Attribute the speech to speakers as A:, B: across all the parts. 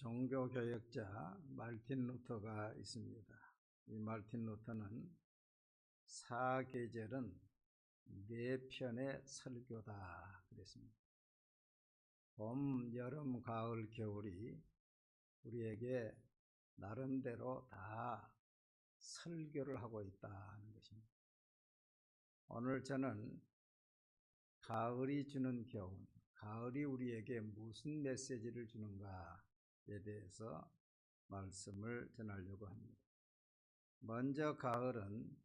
A: 종교교역자 말틴 루터가 있습니다. 이 말틴 루터는 사계절은 네 편의 설교다 그랬습니다. 봄, 여름, 가을, 겨울이 우리에게 나름대로 다 설교를 하고 있다는 것입니다. 오늘 저는 가을이 주는 교훈, 가을이 우리에게 무슨 메시지를 주는가에 대해서 말씀을 전하려고 합니다. 먼저 가을은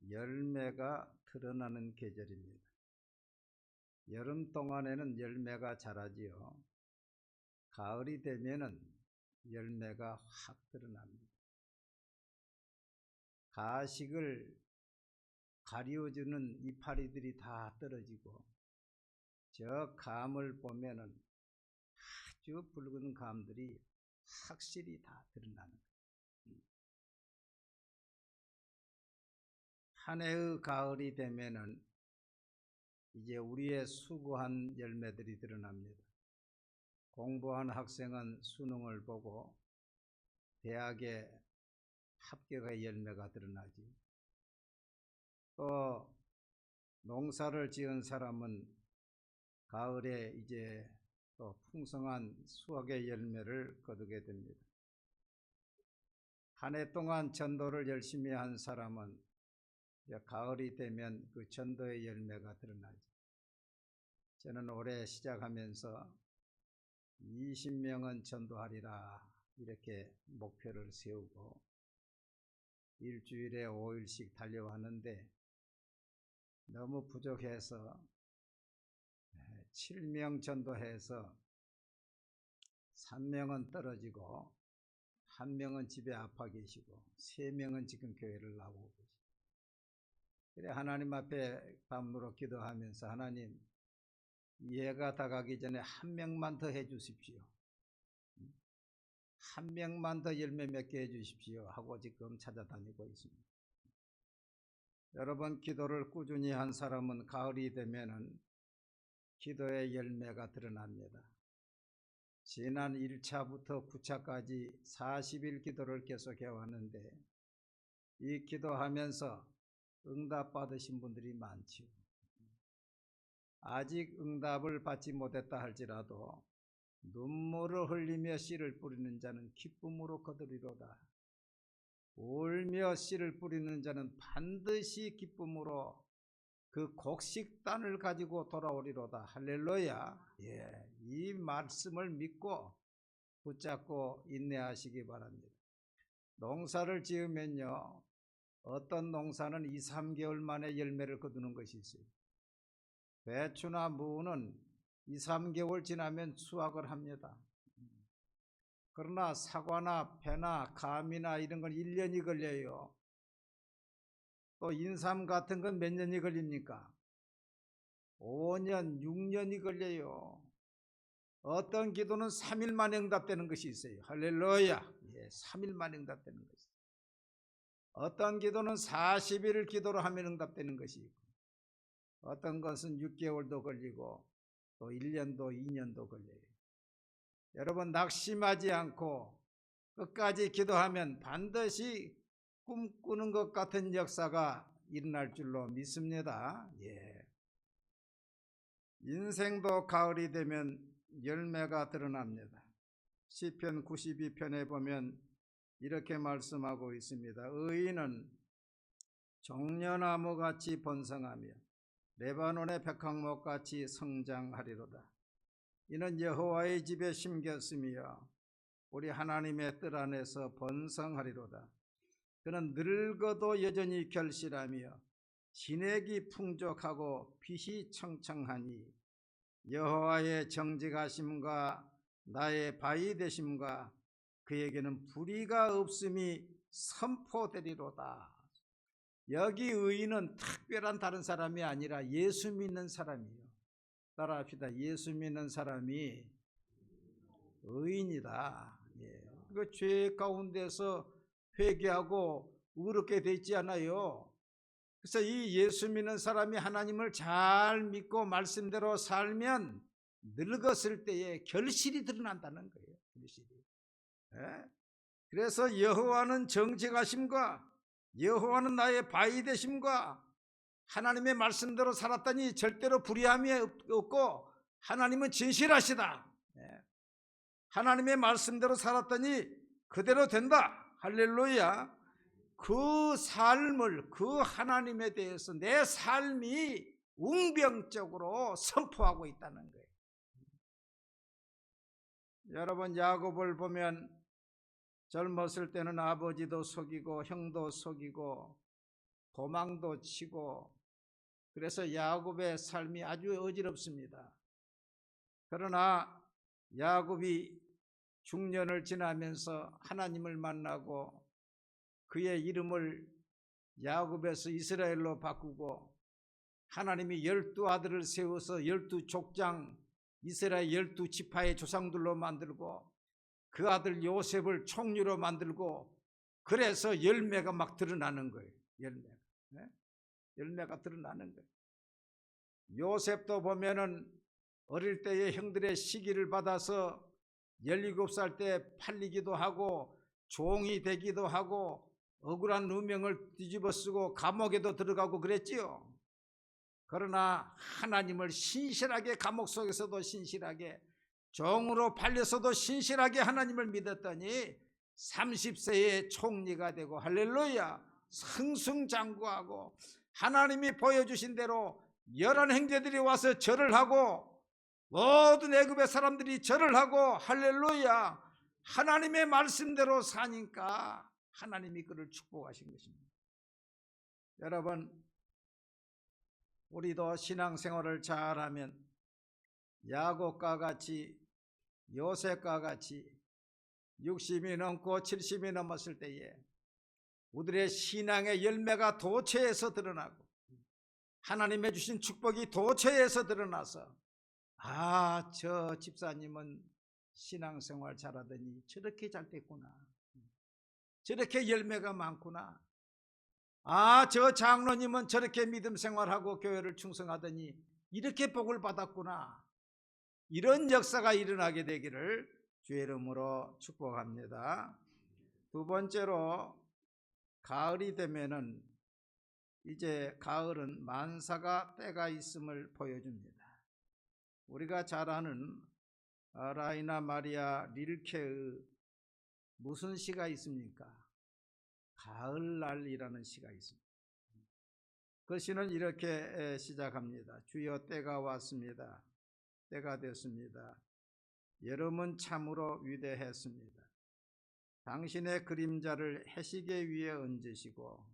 A: 열매가 드러나는 계절입니다. 여름 동안에는 열매가 자라지요. 가을이 되면은 열매가 확 드러납니다. 가식을 가려주는 이파리들이 다 떨어지고 저 감을 보면은 아주 붉은 감들이 확실히 다 드러나는 거예요. 한 해의 가을이 되면은 이제 우리의 수고한 열매들이 드러납니다. 공부한 학생은 수능을 보고 대학에 합격의 열매가 드러나지. 또 농사를 지은 사람은 가을에 이제 또 풍성한 수확의 열매를 거두게 됩니다. 한 해 동안 전도를 열심히 한 사람은 가을이 되면 그 전도의 열매가 드러나죠. 저는 올해 시작하면서 20명은 전도하리라 이렇게 목표를 세우고 일주일에 5일씩 달려왔는데 너무 부족해서 7명 전도해서 3명은 떨어지고 1명은 집에 아파 계시고 3명은 지금 교회를 나오고 계시고, 그래 하나님 앞에 밤으로 기도하면서 하나님 이 해가 다 가기 전에 1명만 더 해주십시오. 1명만 더 열매 맺게 해주십시오 하고 지금 찾아다니고 있습니다. 여러분 기도를 꾸준히 한 사람은 가을이 되면은 기도의 열매가 드러납니다. 지난 1차부터 9차까지 40일 기도를 계속해 왔는데 이 기도하면서 응답 받으신 분들이 많지요. 아직 응답을 받지 못했다 할지라도 눈물을 흘리며 씨를 뿌리는 자는 기쁨으로 거두리로다. 울며 씨를 뿌리는 자는 반드시 기쁨으로 그 곡식단을 가지고 돌아오리로다. 할렐루야. 이 말씀을 믿고 붙잡고 인내하시기 바랍니다. 농사를 지으면요, 어떤 농사는 2, 3개월 만에 열매를 거두는 것이 있어요. 배추나 무는 2, 3개월 지나면 수확을 합니다. 그러나 사과나 배나 감이나 이런 건 1년이 걸려요. 또 인삼 같은 건 몇 년이 걸립니까? 5년, 6년이 걸려요. 어떤 기도는 3일 만에 응답되는 것이 있어요. 할렐루야. 3일 만에 응답되는 것이 있어요. 어떤 기도는 40일을 기도로 하면 응답되는 것이 있고, 어떤 것은 6개월도 걸리고 또 1년도 2년도 걸려요. 여러분 낙심하지 않고 끝까지 기도하면 반드시 꿈꾸는 것 같은 역사가 일어날 줄로 믿습니다. 인생도 가을이 되면 열매가 드러납니다. 시편 92편에 보면 이렇게 말씀하고 있습니다. 의인은 종려나무같이 번성하며 레바논의 백향목같이 성장하리로다. 이는 여호와의 집에 심겼으며 우리 하나님의 뜰 안에서 번성하리로다. 그는 늙어도 여전히 결실하며 진액이 풍족하고 빛이 청청하니 여호와의 정직하심과 나의 바위 되심과 그에게는 불의가 없음이 선포되리로다. 여기 의인은 특별한 다른 사람이 아니라 예수 믿는 사람이에요. 따라합시다. 예수 믿는 사람이 의인이다. 그 죄 가운데서 회개하고 의롭게 돼 있지 않아요. 그래서 이 예수 믿는 사람이 하나님을 잘 믿고 말씀대로 살면 늙었을 때에 결실이 드러난다는 거예요. 결실이. 예? 그래서 여호와는 정직하심과 여호와는 나의 바위 되심과 하나님의 말씀대로 살았더니 절대로 불의함이 없고 하나님은 진실하시다. 예. 하나님의 말씀대로 살았더니 그대로 된다. 할렐루야. 그 삶을, 그 하나님에 대해서 내 삶이 웅병적으로 선포하고 있다는 거예요. 여러분, 야곱을 보면 젊었을 때는 아버지도 속이고 형도 속이고 도망도 치고, 그래서 야곱의 삶이 아주 어지럽습니다. 그러나 야곱이 중년을 지나면서 하나님을 만나고 그의 이름을 야곱에서 이스라엘로 바꾸고 하나님이 12아들을 세워서 12족장 이스라엘 12지파의 조상들로 만들고 그 아들 요셉을 총리로 만들고, 그래서 열매가 막 드러나는 거예요. 열매가 드러나는 거예요. 요셉도 보면은 어릴 때의 형들의 시기를 받아서 17살 때 팔리기도 하고 종이 되기도 하고 억울한 누명을 뒤집어 쓰고 감옥에도 들어가고 그랬지요. 그러나 하나님을 신실하게, 감옥 속에서도 신실하게, 종으로 팔려서도 신실하게 하나님을 믿었더니 30세에 총리가 되고, 할렐루야, 승승장구하고 하나님이 보여주신 대로 11형제들이 와서 절을 하고 모든 애굽의 사람들이 절을 하고, 할렐루야, 하나님의 말씀대로 사니까 하나님이 그를 축복하신 것입니다. 여러분, 우리도 신앙생활을 잘하면 야곱과 같이, 요셉과 같이 60이 넘고 70이 넘었을 때에 우리의 신앙의 열매가 도처에서 드러나고 하나님의 주신 축복이 도처에서 드러나서, 아, 저 집사님은 신앙생활 잘하더니 저렇게 잘 됐구나, 저렇게 열매가 많구나, 아, 저 장로님은 저렇게 믿음 생활하고 교회를 충성하더니 이렇게 복을 받았구나, 이런 역사가 일어나게 되기를 주의 이름으로 축복합니다. 두 번째로, 가을이 되면은 이제 가을은 만사가 때가 있음을 보여줍니다. 우리가 잘 아는 라이나 마리아 릴케의 무슨 시가 있습니까? 가을날이라는 시가 있습니다. 그 시는 이렇게 시작합니다. 주여, 때가 왔습니다. 때가 됐습니다. 여름은 참으로 위대했습니다. 당신의 그림자를 해시계 위에 얹으시고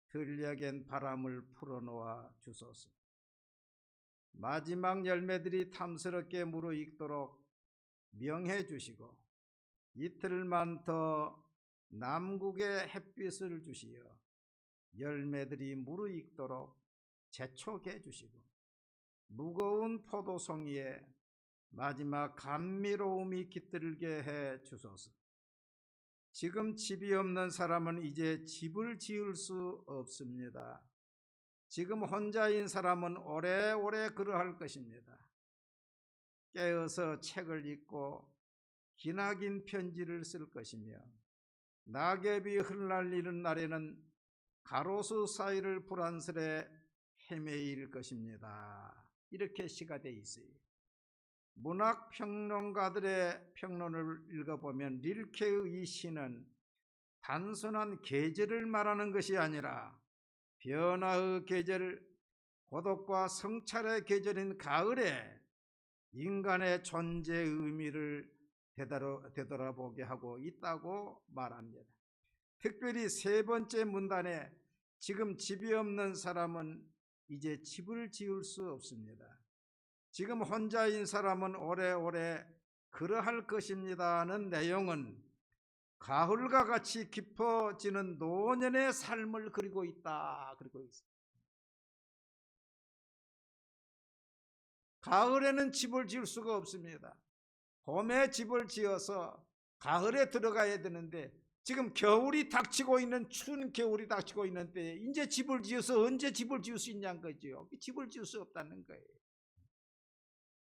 A: 들녘엔 바람을 풀어놓아 주소서. 마지막 열매들이 탐스럽게 무르익도록 명해 주시고 이틀만 더 남국에 햇빛을 주시어 열매들이 무르익도록 재촉해 주시고 무거운 포도송이에 마지막 감미로움이 깃들게 해 주소서. 지금 집이 없는 사람은 이제 집을 지을 수 없습니다. 지금 혼자인 사람은 오래오래 그러할 것입니다. 깨어서 책을 읽고 기나긴 편지를 쓸 것이며 낙엽이 흩날리는 날에는 가로수 사이를 불안스레 헤매일 것입니다. 이렇게 시가 되어 있어요. 문학평론가들의 평론을 읽어보면 릴케의 이 시는 단순한 계절을 말하는 것이 아니라 변화의 계절, 고독과 성찰의 계절인 가을에 인간의 존재의 의미를 되돌아보게 하고 있다고 말합니다. 특별히 세 번째 문단에 지금 집이 없는 사람은 이제 집을 지을 수 없습니다. 지금 혼자인 사람은 오래오래 그러할 것입니다는 내용은 가을과 같이 깊어지는 노년의 삶을 그리고 있다. 그리고 있습니다. 가을에는 집을 지을 수가 없습니다. 봄에 집을 지어서 가을에 들어가야 되는데 지금 겨울이 닥치고 있는, 추운 겨울이 닥치고 있는 때에 이제 집을 지어서 언제 집을 지을 수 있냐는 거죠. 집을 지을 수 없다는 거예요.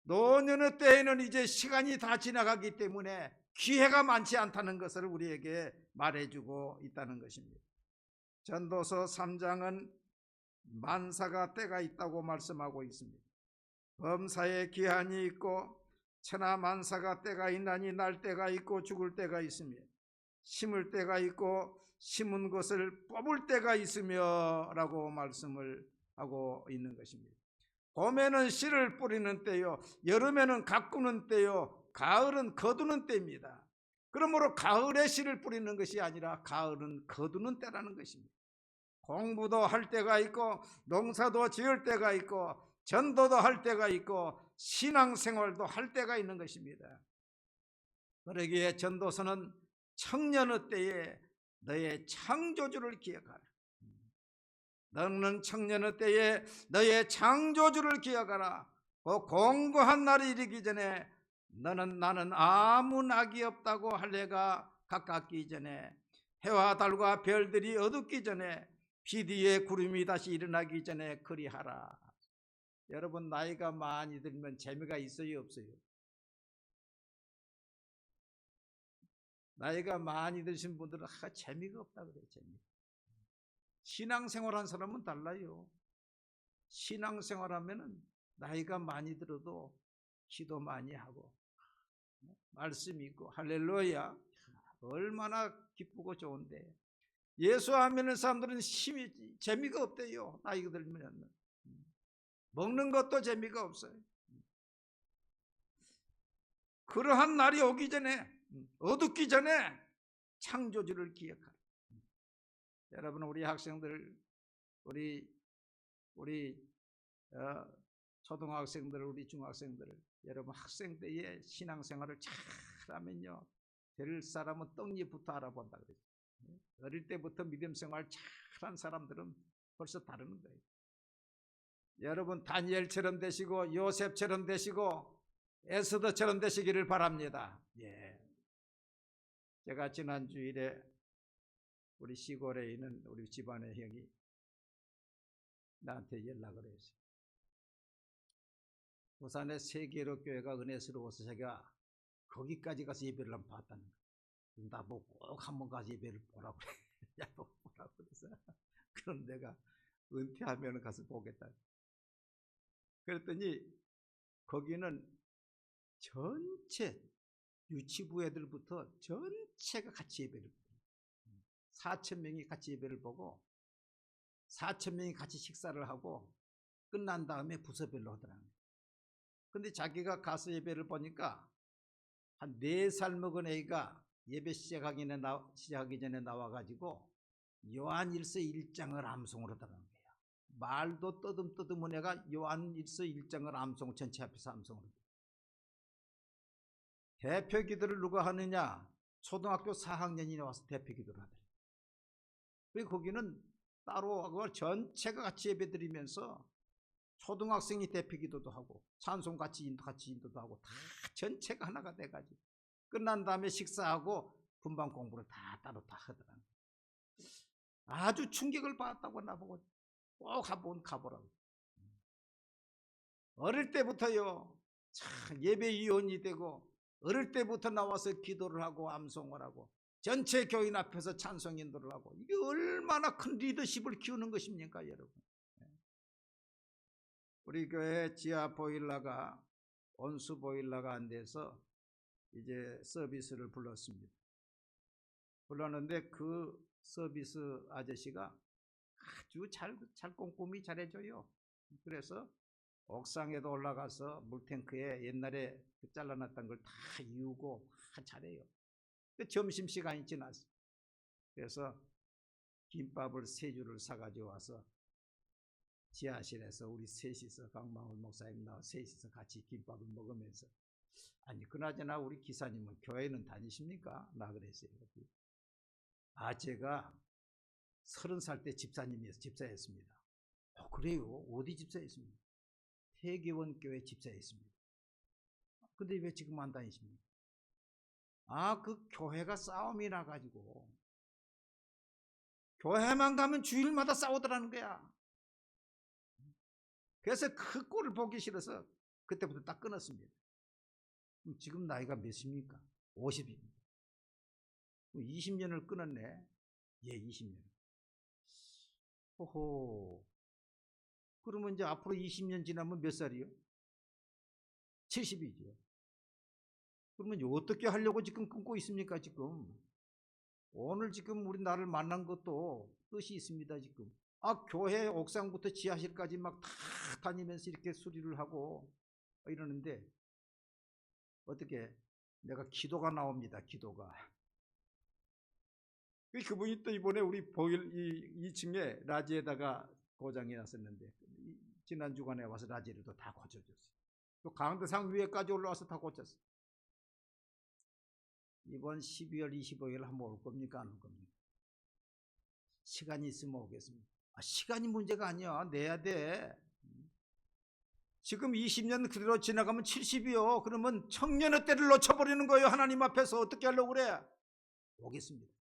A: 노년의 때에는 이제 시간이 다 지나가기 때문에 기회가 많지 않다는 것을 우리에게 말해주고 있다는 것입니다. 전도서 3장은 만사가 때가 있다고 말씀하고 있습니다. 범사에 기한이 있고 천하 만사가 때가 있나니 날 때가 있고 죽을 때가 있으며 심을 때가 있고 심은 것을 뽑을 때가 있으며 라고 말씀을 하고 있는 것입니다. 봄에는 씨를 뿌리는 때요, 여름에는 가꾸는 때요, 가을은 거두는 때입니다. 그러므로 가을에 씨를 뿌리는 것이 아니라 가을은 거두는 때라는 것입니다. 공부도 할 때가 있고 농사도 지을 때가 있고 전도도 할 때가 있고 신앙생활도 할 때가 있는 것입니다. 그러기에 전도서는 청년의 때에 너의 창조주를 기억하라. 너는 청년의 때에 너의 창조주를 기억하라. 그 공고한 날이 이르기 전에 나는 아무 낙이 없다고 할 해가 가깝기 전에 해와 달과 별들이 어둡기 전에 비 뒤에 구름이 다시 일어나기 전에 그리하라. 여러분, 나이가 많이 들면 재미가 있어요, 없어요? 나이가 많이 드신 분들은 재미가 없다 그래요. 신앙생활한 사람은 달라요. 신앙생활하면은 나이가 많이 들어도 기도 많이 하고 말씀 있고 할렐루야, 얼마나 기쁘고 좋은데. 예수하면은 사람들은 재미가 없대요. 나이가 들면 먹는 것도 재미가 없어요. 그러한 날이 오기 전에, 어둡기 전에 창조주를 기억하라. 여러분, 우리 학생들, 우리 초등학생들, 우리 중학생들, 여러분 학생 때에 신앙생활을 잘하면요, 될 사람은 떡잎부터 알아본다 그랬죠. 어릴 때부터 믿음생활 잘한 사람들은 벌써 다르는 거예요. 여러분, 다니엘처럼 되시고 요셉처럼 되시고 에스더처럼 되시기를 바랍니다. 예. 제가 지난 주일에 우리 시골에 있는 우리 집안의 형이 나한테 연락을 했어요. 부산의 세계로교회가 은혜스러워서 제가 거기까지 가서 예배를 한번 봤다는 거예요. 나보고 꼭 한번 가서 예배를 보라고 그래. 보라고 그래서 그럼 내가 은퇴하면 가서 보겠다. 그랬더니 거기는 전체 유치부 애들부터 전체가 같이 예배를 보고 4,000명이 같이 예배를 보고 4,000명이 같이 식사를 하고 끝난 다음에 부서별로 하더라고요. 근데 자기가 가서 예배를 보니까 한 4살 먹은 애가 예배 시작하기 전에 나와가지고 요한일서 1장을 암송을 하더라는 거예요. 말도 떠듬떠듬한 애가 요한일서 1장을 암송, 전체 앞에서 암송을 하더라고요. 대표 기도를 누가 하느냐? 초등학교 4학년이 나와서 대표 기도를 하더라고요. 그리고 거기는 따로 전체가 같이 예배 드리면서 초등학생이 대표 기도도 하고 찬송 같이 인도도 하고 다 전체가 하나가 돼가지고 끝난 다음에 식사하고 분방 공부를 다 따로 다 하더라고요. 아주 충격을 받았다고 나보고 꼭 한번 가보라고. 어릴 때부터요, 참 예배위원이 되고 어릴 때부터 나와서 기도를 하고 암송을 하고 전체 교인 앞에서 찬송 인도를 하고, 이게 얼마나 큰 리더십을 키우는 것입니까, 여러분? 우리 교회 지하 보일러가, 온수 보일러가 안 돼서 이제 서비스를 불렀습니다. 불렀는데 그 서비스 아저씨가 아주 잘 꼼꼼히 잘해줘요. 그래서 옥상에도 올라가서 물탱크에 옛날에 잘라놨던 걸 다 이우고 다 잘해요. 점심시간이 지났어요. 그래서 김밥을 3줄을 사가지고 와서 지하실에서 우리 셋이서, 강망훈 목사님 나와 셋이서 같이 김밥을 먹으면서, 아니 그나저나 우리 기사님은 교회는 다니십니까? 나 그랬어요. 제가 30살 때 집사였습니다. 그래요? 어디 집사였습니까? 태계원교회 집사였습니다. 근데 왜 지금 안 다니십니까? 그 교회가 싸움이 나가지고 교회만 가면 주일마다 싸우더라는 거야. 그래서 그 꼴을 보기 싫어서 그때부터 딱 끊었습니다. 지금 나이가 몇입니까? 50입니다. 20년을 끊었네. 예, 20년. 호호. 그러면 이제 앞으로 20년 지나면 몇 살이요? 70이죠. 그러면 어떻게 하려고 지금 끊고 있습니까, 지금? 오늘 지금 우리 나를 만난 것도 뜻이 있습니다, 지금. 교회 옥상부터 지하실까지 막 다 다니면서 이렇게 수리를 하고 이러는데, 어떻게, 내가 기도가 나옵니다, 기도가. 그분이 또 이번에 우리 보일 2층에 라지에다가 고장이 났었는데, 지난 주간에 와서 라지를 또 다 고쳐줬어요. 또 강대상 위에까지 올라와서 다 고쳤어요. 이번 12월 25일 한번 올 겁니까, 안 올 겁니까? 시간이 있으면 오겠습니다. 시간이 문제가 아니야. 내야 돼. 지금 20년 그대로 지나가면 70이요. 그러면 청년의 때를 놓쳐버리는 거예요. 하나님 앞에서 어떻게 하려고 그래? 오겠습니다.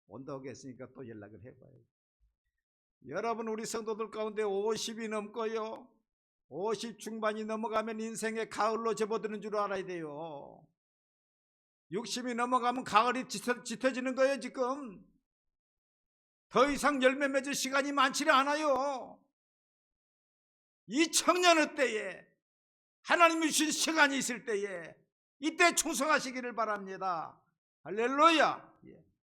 A: 온다고 했으니까 또 연락을 해봐요. 여러분, 우리 성도들 가운데 50이 넘고요, 50 중반이 넘어가면 인생의 가을로 접어드는 줄 알아야 돼요. 60이 넘어가면 가을이 짙어지는 거예요. 지금 더 이상 열매 맺을 시간이 많지는 않아요. 이 청년의 때에, 하나님이 주신 시간이 있을 때에 이때 충성하시기를 바랍니다. 할렐루야.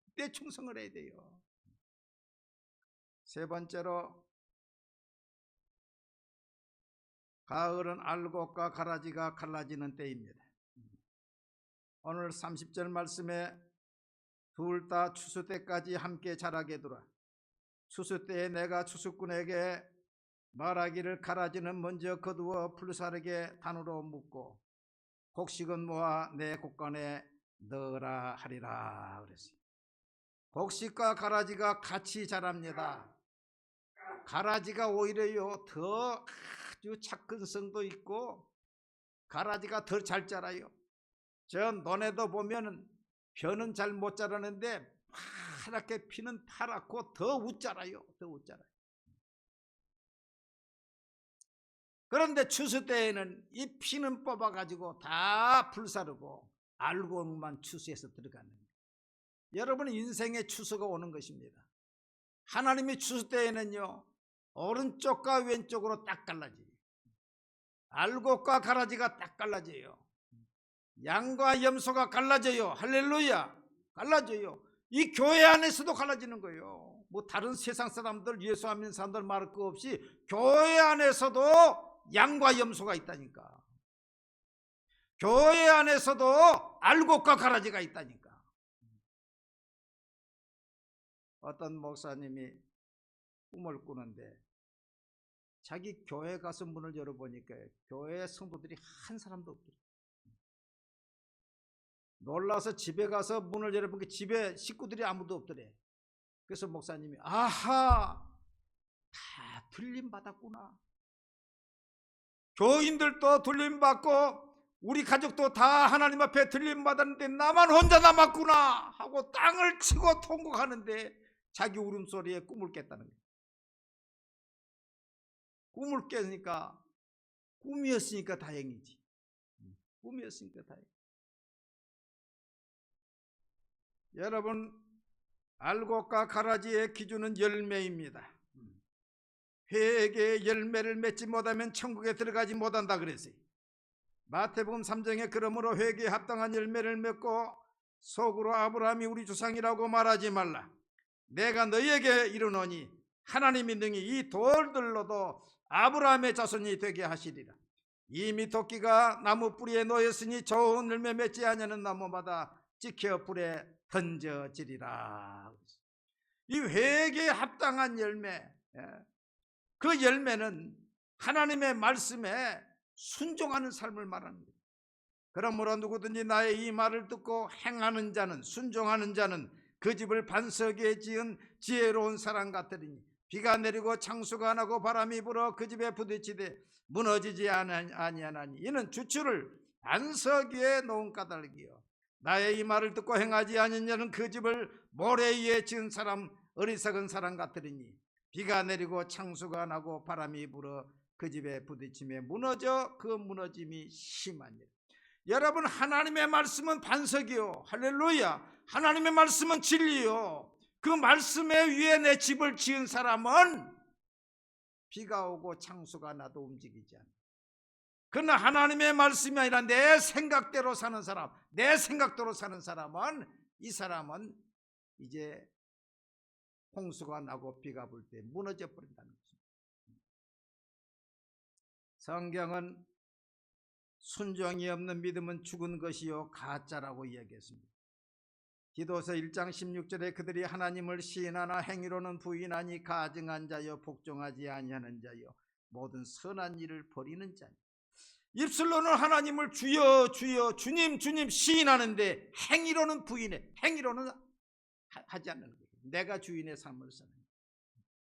A: 이때 충성을 해야 돼요. 세 번째로, 가을은 알곡과 가라지가 갈라지는 때입니다. 오늘 30절 말씀에 둘 다 추수 때까지 함께 자라게 두라. 추수 때에 내가 추수꾼에게 말하기를 가라지는 먼저 거두어 풀사르게 단으로 묶고 곡식은 모아 내 곡간에 넣으라 하리라 그랬어요. 곡식과 가라지가 같이 자랍니다. 가라지가 오히려요 더 아주 착근성도 있고 가라지가 더 잘 자라요. 저 논에도 보면은 벼는 잘 못 자라는데 파랗게 피는 파랗고 더 웃자라요. 더 웃자라요. 그런데 추수 때에는 이 피는 뽑아가지고 다 불사르고 알곡만 추수해서 들어가는 거예요. 여러분, 인생의 추수가 오는 것입니다. 하나님의 추수 때에는요 오른쪽과 왼쪽으로 딱 갈라져요. 알곡과 가라지가 딱 갈라져요. 양과 염소가 갈라져요. 할렐루야. 갈라져요. 이 교회 안에서도 갈라지는 거예요. 뭐 다른 세상 사람들, 예수 안 믿는 사람들 말할 거 없이 교회 안에서도 양과 염소가 있다니까. 교회 안에서도 알곡과 가라지가 있다니까. 어떤 목사님이 꿈을 꾸는데 자기 교회 가서 문을 열어보니까 교회 성도들이 한 사람도 없더래. 놀라서 집에 가서 문을 열어보니까 집에 식구들이 아무도 없더래. 그래서 목사님이 아하, 다 들림받았구나. 교인들도 들림받고 우리 가족도 다 하나님 앞에 들림받았는데 나만 혼자 남았구나 하고 땅을 치고 통곡하는데 자기 울음소리에 꿈을 깼다는 거예요. 꿈을 깨니까 꿈이었으니까 다행이지. 꿈이었으니까 다행이지. 여러분, 알곡과 가라지의 기준은 열매입니다. 회개의 열매를 맺지 못하면 천국에 들어가지 못한다 그랬어요. 마태복음 3장에 그러므로 회개에 합당한 열매를 맺고 속으로 아브라함이 우리 조상이라고 말하지 말라. 내가 너희에게 이르노니 하나님이 능히 이 돌들로도 아브라함의 자손이 되게 하시리라. 이미 도끼가 나무 뿌리에 놓였으니 좋은 열매 맺지 아니하는 나무마다 찍혀 불에 던져지리라. 이 회개에 합당한 열매, 그 열매는 하나님의 말씀에 순종하는 삶을 말하는 거예요. 그러므로 누구든지 나의 이 말을 듣고 행하는 자는, 순종하는 자는 그 집을 반석에 지은 지혜로운 사람 같으리니 비가 내리고 창수가 나고 바람이 불어 그 집에 부딪히되 무너지지 아니하나니 이는 주추를 반석 위에 놓은 까닭이요 나의 이 말을 듣고 행하지 아니한 자는 그 집을 모래 위에 지은 사람, 어리석은 사람 같으리니 비가 내리고 창수가 나고 바람이 불어 그 집에 부딪히며 무너져 그 무너짐이 심하니라. 여러분, 하나님의 말씀은 반석이요. 할렐루야. 하나님의 말씀은 진리요. 그 말씀에 위에 내 집을 지은 사람은 비가 오고 창수가 나도 움직이지 않아. 그러나 하나님의 말씀이 아니라 내 생각대로 사는 사람, 내 생각대로 사는 사람은, 이 사람은 이제 홍수가 나고 비가 불 때 무너져 버린다는 것입니다. 성경은 순종이 없는 믿음은 죽은 것이요 가짜라고 이야기했습니다. 디도서 1장 16절에 그들이 하나님을 시인하나 행위로는 부인하니 가증한 자여 복종하지 아니하는 자여 모든 선한 일을 버리는 자여. 입술로는 하나님을 주여 주여 주님 주님 시인하는데 행위로는 부인해. 행위로는 하지 않는 거예요. 내가 주인의 삶을 사는 거예요.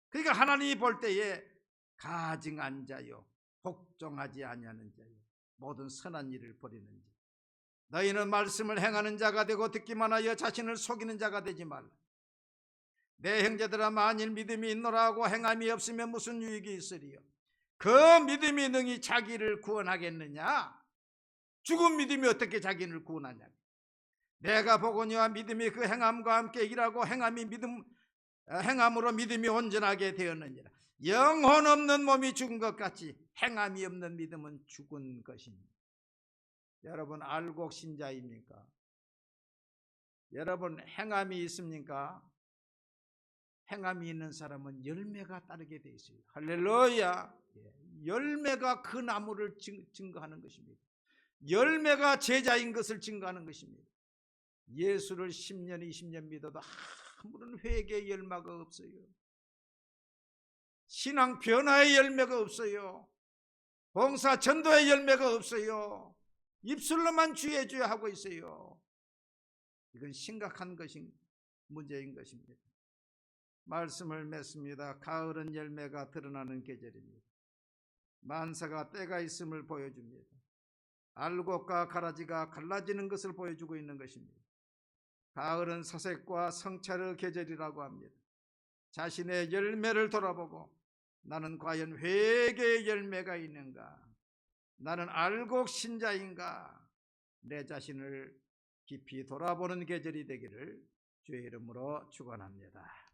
A: 그러니까 하나님이 볼 때에 가증한 자여 복종하지 아니하는 자여 모든 선한 일을 버리는 자. 너희는 말씀을 행하는 자가 되고 듣기만 하여 자신을 속이는 자가 되지 말라. 내 형제들아, 만일 믿음이 있노라 하고 행함이 없으면 무슨 유익이 있으리요? 그 믿음이 능히 자기를 구원하겠느냐? 죽은 믿음이 어떻게 자기를 구원하냐? 내가 보거니와 믿음이 그 행함과 함께 일하고 행함으로 믿음이 온전하게 되었느니라. 영혼 없는 몸이 죽은 것 같이 행함이 없는 믿음은 죽은 것입니다. 여러분, 알곡 신자입니까? 여러분, 행함이 있습니까? 행함이 있는 사람은 열매가 따르게 되어 있어요. 할렐루야. 열매가 그 나무를 증거하는 것입니다. 열매가 제자인 것을 증거하는 것입니다. 예수를 10년 20년 믿어도 아무런 회개의 열매가 없어요. 신앙 변화의 열매가 없어요. 봉사 전도의 열매가 없어요. 입술로만 주여 주여 하고 있어요. 이건 심각한 문제인 것입니다. 말씀을 맺습니다. 가을은 열매가 드러나는 계절입니다. 만사가 때가 있음을 보여줍니다. 알곡과 가라지가 갈라지는 것을 보여주고 있는 것입니다. 가을은 사색과 성찰의 계절이라고 합니다. 자신의 열매를 돌아보고 나는 과연 회개의 열매가 있는가? 나는 알곡 신자인가? 내 자신을 깊이 돌아보는 계절이 되기를 주의 이름으로 축원합니다.